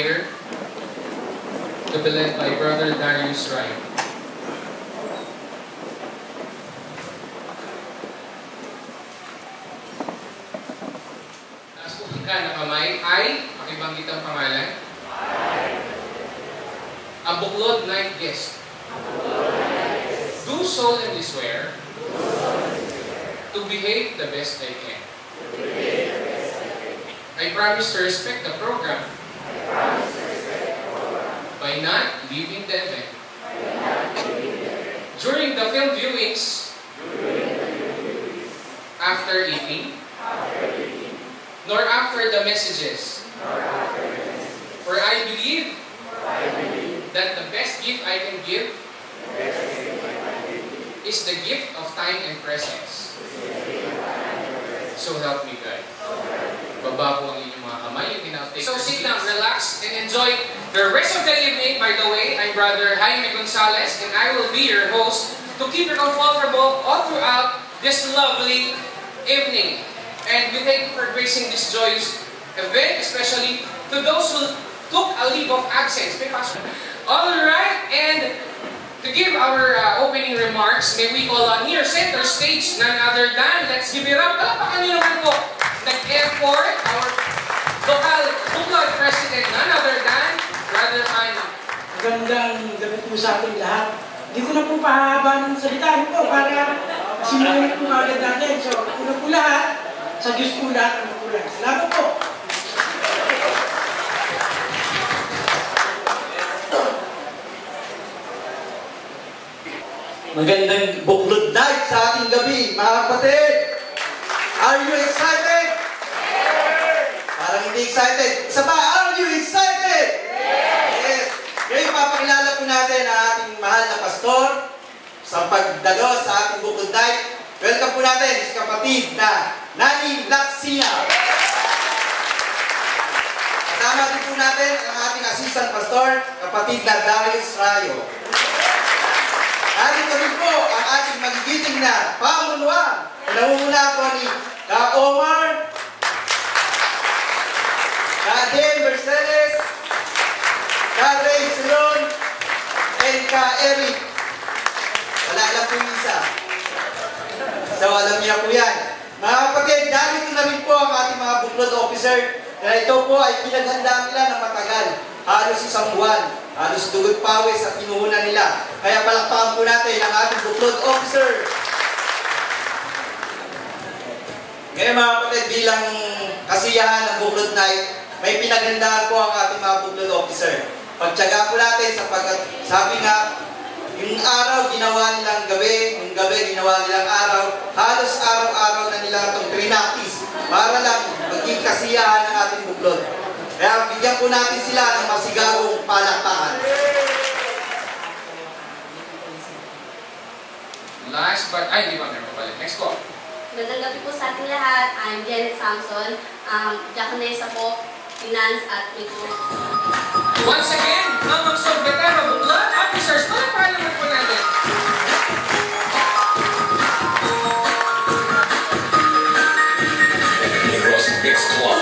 prayer to be led by Brother Darius Wright. Taas po ka na kamay. Ay, pakibanggit ang pangalan. Ang buklod night guest. Do solemnly swear to behave the best I can. I promise to respect the program by not leaving the event. During the film viewings, after eating, nor after the messages. For I believe that the best gift I can give is the gift of time and presence. So help me God. Baba po ang inyong mga kamay. You can now take so sit down, relax, and enjoy the rest of the evening. By the way, I'm Brother Jaime Gonzalez, and I will be your host to keep you comfortable all throughout this lovely evening. And we thank you for gracing this joyous event, especially to those who took a leave of absence. Alright, and to give our opening remarks, may we call on here, center stage, none other than, let's give it up. Palapakan nyo naman po, nag-effort, our local buklod president, none other than, Brother Jaime. Magandang gabi po sa ating lahat. Hindi ko na po pahaba ng salita nito para simulan po agad natin. So, una po lahat, sa Diyos po lahat ang magulang. Salamat po. Magandang buklod night sa ating gabi, mga kapatid! Are you excited? Yes! Parang hindi excited. Isa ba, are you excited? Yes! Ngayon, papakilala po natin ang ating mahal na pastor sa pagdalo sa ating buklod night. Welcome po natin si kapatid na Nani Laksina. Kasama din po natin ang ating assistant pastor, kapatid na Darius Rayo. Narito rin po ang ating magigiting na pamunuan. Namumula po ni Ka Omar, Ka Den Mercedes, Ka Ray Silon, and Ka Eric. Wala lang po yung isa. So alam niya po yan. Mga kapatid, narito na rin po ang ating mga buklod officer na ito po ay pinaghanda nila ng matagal. Halos isang buwan. Halos dugot pawis at pinuhunan nila. Kaya palakpakan po natin ang ating buklod officer. Ngayon mga kapatid, bilang kasiyahan ng buklod night, may pinaghandaan po ang ating mga buklod officer. Pagtyaga po natin sapagkat sabi nga, yung araw ginawa nilang gabi, yung gabi ginawa nilang araw, halos araw-araw na nila itong trinactis para lang maging kasiyahan ng ating buklod. Kaya bigyan po natin sila ng masigabong palakpakan. Last but, ay, di ba meron pala. Next po. Magandang gabi po sa ating lahat. I'm Janet Samson, Diakonesa po, Finance at Ito. Once again, mga Sorbetero, buklod officers, palakpakan naman po natin. Mix Club.